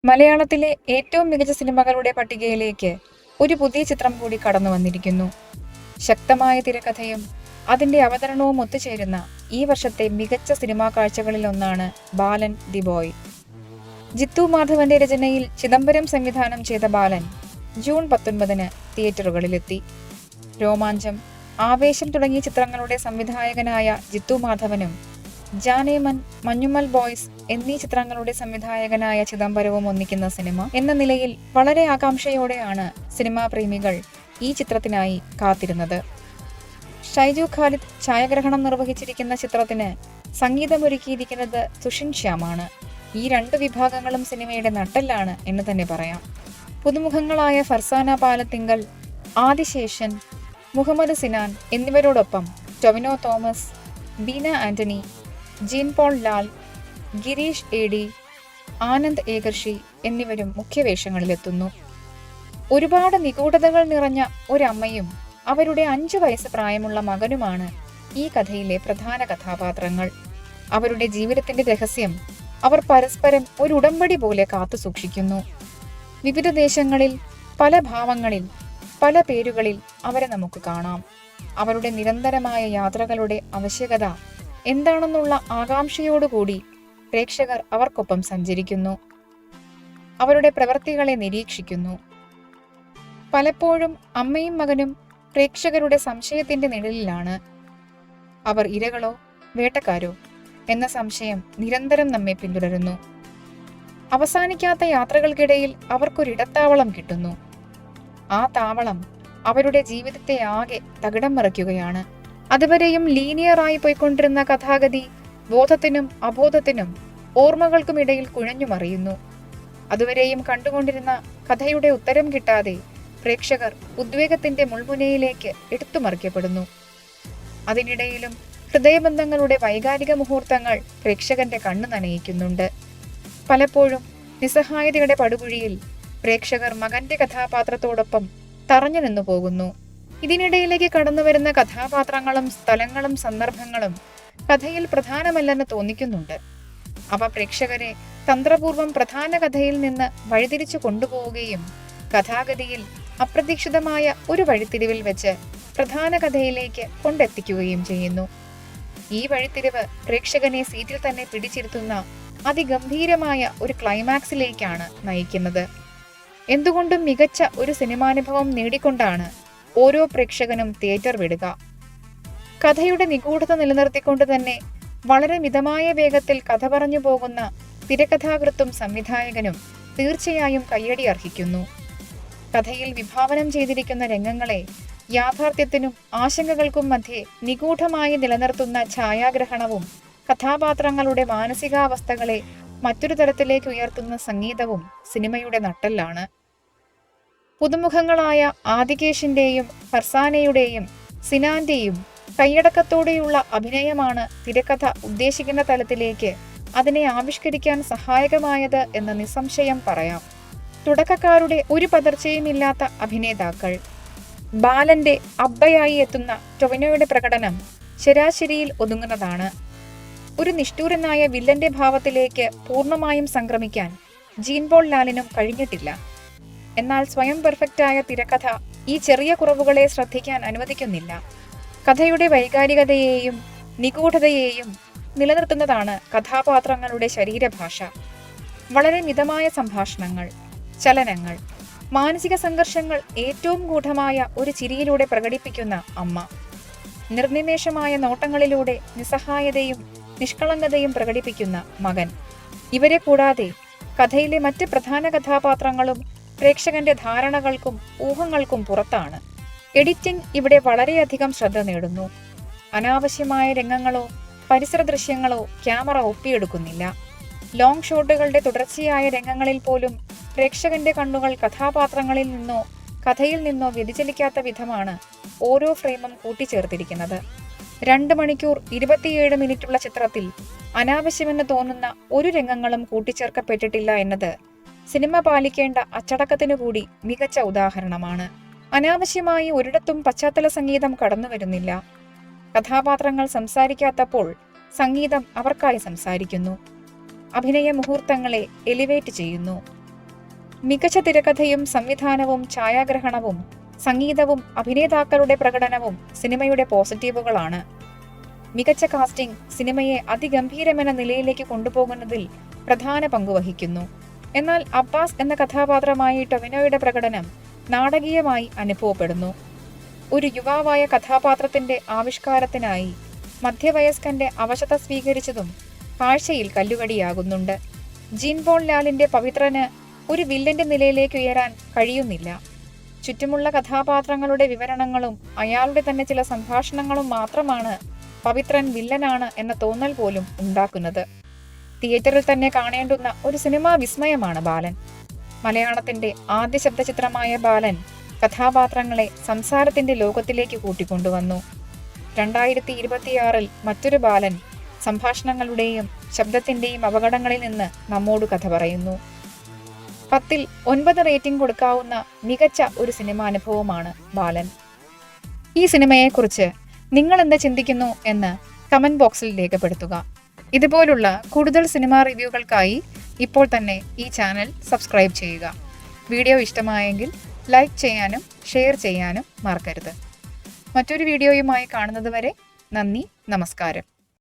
മലയാളത്തിലെ ഏറ്റവും മികച്ച സിനിമകളുടെ പട്ടികയിലേക്ക് ഒരു പുതിയ ചിത്രം കൂടി കടന്നു വന്നിരിക്കുന്നു. ശക്തമായ തിരക്കഥയും അതിന്റെ അവതരണവും ഒത്തുചേരുന്ന ഈ വർഷത്തെ മികച്ച സിനിമാ കാഴ്ചകളിൽ ഒന്നാണ് ബാലൻ ദി ബോയ്. ജിത്തു മാധവന്റെ രചനയിൽ ചിദംബരം സംവിധാനം ചെയ്ത ബാലൻ ജൂൺ 19 തിയേറ്ററുകളിലെത്തി. രോമാഞ്ചം, ആവേശം തുടങ്ങിയ ചിത്രങ്ങളുടെ സംവിധായകനായ ജിത്തു മാധവനും ജാനേമൻ, മഞ്ഞുമൽ ബോയ്സ് എന്നീ ചിത്രങ്ങളുടെ സംവിധായകനായ ചിദംബരവും ഒന്നിക്കുന്ന സിനിമ എന്ന നിലയിൽ വളരെ ആകാംക്ഷയോടെയാണ് സിനിമാ പ്രേമികൾ ഈ ചിത്രത്തിനായി കാത്തിരുന്നത്. ഷൈജു ഖാലിദ് ഛായാഗ്രഹണം നിർവഹിച്ചിരിക്കുന്ന ചിത്രത്തിന് സംഗീതമൊരുക്കിയിരിക്കുന്നത് സുഷിൻ ശ്യാമാണ്. ഈ രണ്ട് വിഭാഗങ്ങളും സിനിമയുടെ നട്ടെല്ലാണ് എന്ന് തന്നെ പറയാം. പുതുമുഖങ്ങളായ ഫർസാന പാലത്തിങ്കൽ, ആദിശേഷൻ, മുഹമ്മദ് സിനാൻ എന്നിവരോടൊപ്പം ടൊവിനോ തോമസ്, ബീന ആന്റണി, ജീൻ പോൾ ലാൽ, ഗിരീഷ് എഡി, ആനന്ദ് ഏകർഷി എന്നിവരും മുഖ്യവേഷങ്ങളിലെത്തുന്നു. ഒരുപാട് നിഗൂഢതകൾ നിറഞ്ഞ ഒരമ്മയും അവരുടെ 5 വയസ്സ് പ്രായമുള്ള മകനുമാണ് ഈ കഥയിലെ പ്രധാന കഥാപാത്രങ്ങൾ. അവരുടെ ജീവിതത്തിന്റെ രഹസ്യം അവർ പരസ്പരം ഒരു ഉടമ്പടി പോലെ കാത്തുസൂക്ഷിക്കുന്നു. വിവിധ ദേശങ്ങളിൽ, പല ഭാവങ്ങളിൽ, പല പേരുകളിൽ അവരെ നമുക്ക് കാണാം. അവരുടെ നിരന്തരമായ യാത്രകളുടെ ആവശ്യകത എന്താണെന്നുള്ള ആകാംക്ഷയോടുകൂടി പ്രേക്ഷകർ അവർക്കൊപ്പം സഞ്ചരിക്കുന്നു. അവരുടെ പ്രവൃത്തികളെ നിരീക്ഷിക്കുന്നു. പലപ്പോഴും അമ്മയും മകനും പ്രേക്ഷകരുടെ സംശയത്തിന്റെ നിഴലിലാണ്. അവർ ഇരകളോ വേട്ടക്കാരോ എന്ന സംശയം നിരന്തരം നമ്മെ പിന്തുടരുന്നു. അവസാനിക്കാത്ത യാത്രകൾക്കിടയിൽ അവർക്കൊരിടത്താവളം കിട്ടുന്നു. ആ താവളം അവരുടെ ജീവിതത്തെ ആകെ തകിടം മറിക്കുകയാണ്. അതുവരെയും ലീനിയറായി പോയിക്കൊണ്ടിരുന്ന കഥാഗതി ബോധത്തിനും അബോധത്തിനും ഓർമ്മകൾക്കുമിടയിൽ കുഴഞ്ഞുമറിയുന്നു. അതുവരെയും കണ്ടുകൊണ്ടിരുന്ന കഥയുടെ ഉത്തരം കിട്ടാതെ പ്രേക്ഷകർ ഉദ്വേഗത്തിന്റെ മുൾമുനയിലേക്ക് എടുത്തുമറിക്കപ്പെടുന്നു. അതിനിടയിലും ഹൃദയബന്ധങ്ങളുടെ വൈകാരിക മുഹൂർത്തങ്ങൾ പ്രേക്ഷകന്റെ കണ്ണു നനയിക്കുന്നുണ്ട്. പലപ്പോഴും നിസ്സഹായതയുടെ പടുകുഴിയിൽ പ്രേക്ഷകർ മകന്റെ കഥാപാത്രത്തോടൊപ്പം തറഞ്ഞു നിന്നു പോകുന്നു. ഇതിനിടയിലേക്ക് കടന്നുവരുന്ന കഥാപാത്രങ്ങളും സ്ഥലങ്ങളും സന്ദർഭങ്ങളും കഥയിൽ പ്രധാനമല്ലെന്ന് തോന്നിക്കുന്നുണ്ട്. അവ പ്രേക്ഷകരെ തന്ത്രപൂർവം പ്രധാന കഥയിൽ നിന്ന് വഴിതിരിച്ചു കൊണ്ടുപോവുകയും കഥാഗതിയിൽ അപ്രതീക്ഷിതമായ ഒരു വഴിത്തിരിവിൽ വെച്ച് പ്രധാന കഥയിലേക്ക് കൊണ്ടെത്തിക്കുകയും ചെയ്യുന്നു. ഈ വഴിത്തിരിവ് പ്രേക്ഷകനെ സീറ്റിൽ തന്നെ പിടിച്ചിരുത്തുന്ന അതിഗംഭീരമായ ഒരു ക്ലൈമാക്സിലേക്കാണ് നയിക്കുന്നത്. എന്തുകൊണ്ടും മികച്ച ഒരു സിനിമാനുഭവം നേടിക്കൊണ്ടാണ് ഓരോ പ്രേക്ഷകനും തിയേറ്റർ വിടുക. കഥയുടെ നിഗൂഢത നിലനിർത്തിക്കൊണ്ട് തന്നെ വളരെ മിതമായ വേഗത്തിൽ കഥ പറഞ്ഞു പോകുന്ന തിരക്കഥാകൃത്തും സംവിധായകനും തീർച്ചയായും കയ്യടി അർഹിക്കുന്നു. കഥയിൽ വിഭാവനം ചെയ്തിരിക്കുന്ന രംഗങ്ങളെ യാഥാർത്ഥ്യത്തിനും ആശങ്കകൾക്കും മധ്യേ നിഗൂഢമായി നിലനിർത്തുന്ന ഛായാഗ്രഹണവും കഥാപാത്രങ്ങളുടെ മാനസികാവസ്ഥകളെ മറ്റൊരു തരത്തിലേക്ക് ഉയർത്തുന്ന സംഗീതവും സിനിമയുടെ നട്ടെല്ലാണ്. പുതുമുഖങ്ങളായ ആദികേഷിന്റെയും ഫർസാനയുടെയും സിനാന്റെയും കൈയടക്കത്തോടെയുള്ള അഭിനയമാണ് തിരക്കഥ ഉദ്ദേശിക്കുന്ന തലത്തിലേക്ക് അതിനെ ആവിഷ്കരിക്കാൻ സഹായകമായത് എന്ന് നിസ്സംശയം പറയാം. തുടക്കക്കാരുടെ ഒരു പതർച്ചയുമില്ലാത്ത അഭിനേതാക്കൾ. ബാലന്റെ അബ്ബയായി എത്തുന്ന ടൊവിനോയുടെ പ്രകടനം ശരാശരിയിൽ ഒതുങ്ങുന്നതാണ്. ഒരു നിഷ്ഠൂരനായ വില്ലന്റെ ഭാവത്തിലേക്ക് പൂർണ്ണമായും സംക്രമിക്കാൻ ജീൻ പോൾ ലാലിനും കഴിഞ്ഞിട്ടില്ല. എന്നാൽ സ്വയം പെർഫെക്റ്റായ തിരക്കഥ ഈ ചെറിയ കുറവുകളെ ശ്രദ്ധിക്കാൻ അനുവദിക്കുന്നില്ല. കഥയുടെ വൈകാരികതയെയും നിഗൂഢതയെയും നിലനിർത്തുന്നതാണ് കഥാപാത്രങ്ങളുടെ ശരീരഭാഷ. വളരെ മിതമായ സംഭാഷണങ്ങൾ, ചലനങ്ങൾ, മാനസിക സംഘർഷങ്ങൾ ഏറ്റവും ഗൂഢമായ ഒരു ചിരിയിലൂടെ പ്രകടിപ്പിക്കുന്ന അമ്മ, നിർനിമേഷമായ നോട്ടങ്ങളിലൂടെ നിസ്സഹായതയും നിഷ്കളങ്കതയും പ്രകടിപ്പിക്കുന്ന മകൻ. ഇവരെ കൂടാതെ കഥയിലെ മറ്റ് പ്രധാന കഥാപാത്രങ്ങളും പ്രേക്ഷകന്റെ ധാരണകൾക്കും ഊഹങ്ങൾക്കും പുറത്താണ്. എഡിറ്റിംഗ് ഇവിടെ വളരെയധികം ശ്രദ്ധ നേടുന്നു. അനാവശ്യമായ രംഗങ്ങളോ പരിസര ദൃശ്യങ്ങളോ ക്യാമറ ഒപ്പിയെടുക്കുന്നില്ല. ലോങ് ഷോട്ടുകളുടെ തുടർച്ചയായ രംഗങ്ങളിൽ പോലും പ്രേക്ഷകന്റെ കണ്ണുകൾ കഥാപാത്രങ്ങളിൽ നിന്നോ കഥയിൽ നിന്നോ വ്യതിചലിക്കാത്ത വിധമാണ് ഓരോ ഫ്രെയിമും കൂട്ടിച്ചേർത്തിരിക്കുന്നത്. 2 മണിക്കൂർ 27 മിനിറ്റുള്ള ചിത്രത്തിൽ അനാവശ്യമെന്ന് തോന്നുന്ന ഒരു രംഗങ്ങളും കൂട്ടിച്ചേർക്കപ്പെട്ടിട്ടില്ല എന്നത് സിനിമ പാലിക്കേണ്ട അച്ചടക്കത്തിനു കൂടി മികച്ച ഉദാഹരണമാണ്. അനാവശ്യമായി ഒരിടത്തും പശ്ചാത്തല സംഗീതം കടന്നു വരുന്നില്ല. കഥാപാത്രങ്ങൾ സംസാരിക്കാത്തപ്പോൾ സംഗീതം അവർക്കായി സംസാരിക്കുന്നു. അഭിനയ മുഹൂർത്തങ്ങളെ എലിവേറ്റ് ചെയ്യുന്നു. മികച്ച തിരക്കഥയും സംവിധാനവും ഛായാഗ്രഹണവും സംഗീതവും അഭിനേതാക്കളുടെ പ്രകടനവും സിനിമയുടെ പോസിറ്റീവുകളാണ്. മികച്ച കാസ്റ്റിംഗ് സിനിമയെ അതിഗംഭീരമെന്ന നിലയിലേക്ക് കൊണ്ടുപോകുന്നതിൽ പ്രധാന പങ്കുവഹിക്കുന്നു. എന്നാൽ അബ്ബാസ് എന്ന കഥാപാത്രമായി ടൊവിനോയുടെ പ്രകടനം നാടകീയമായി അനുഭവപ്പെടുന്നു. ഒരു യുവാവായ കഥാപാത്രത്തിന്റെ ആവിഷ്കാരത്തിനായി മധ്യവയസ്കന്റെ അവശത സ്വീകരിച്ചതും കാഴ്ചയിൽ കല്ലുകടിയാകുന്നുണ്ട്. ജീൻ പോൾ ലാലിന്റെ പവിത്രന് ഒരു വില്ലന്റെ നിലയിലേക്ക് ഉയരാൻ കഴിയുന്നില്ല. ചുറ്റുമുള്ള കഥാപാത്രങ്ങളുടെ വിവരണങ്ങളും അയാളുടെ തന്നെ ചില സംഭാഷണങ്ങളും മാത്രമാണ് പവിത്രൻ വില്ലനാണ് എന്ന തോന്നൽ പോലും ഉണ്ടാക്കുന്നത്. തിയേറ്ററിൽ തന്നെ കാണേണ്ടുന്ന ഒരു സിനിമാ വിസ്മയമാണ് ബാലൻ. മലയാളത്തിന്റെ ആദ്യ ശബ്ദചിത്രമായ ബാലൻ കഥാപാത്രങ്ങളെ സംസാരത്തിന്റെ ലോകത്തിലേക്ക് കൂട്ടിക്കൊണ്ടുവന്നു. 2026 മറ്റൊരു ബാലൻ സംഭാഷണങ്ങളുടെയും ശബ്ദത്തിന്റെയും അപകടങ്ങളിൽ നിന്ന് നമ്മോട് കഥ പറയുന്നു. 10ൽ 9 റേറ്റിംഗ് കൊടുക്കാവുന്ന മികച്ച ഒരു സിനിമാനുഭവമാണ് ബാലൻ. ഈ സിനിമയെക്കുറിച്ച് നിങ്ങൾ എന്ത് ചിന്തിക്കുന്നു എന്ന് കമന്റ് ബോക്സിൽ രേഖപ്പെടുത്തുക. ഇതുപോലുള്ള കൂടുതൽ സിനിമാ റിവ്യൂകൾക്കായി ഇപ്പോൾ തന്നെ ഈ ചാനൽ സബ്സ്ക്രൈബ് ചെയ്യുക. വീഡിയോ ഇഷ്ടമായെങ്കിൽ ലൈക്ക് ചെയ്യാനും ഷെയർ ചെയ്യാനും മറക്കരുത്. മറ്റൊരു വീഡിയോയുമായി കാണുന്നതുവരെ നന്ദി, നമസ്കാരം.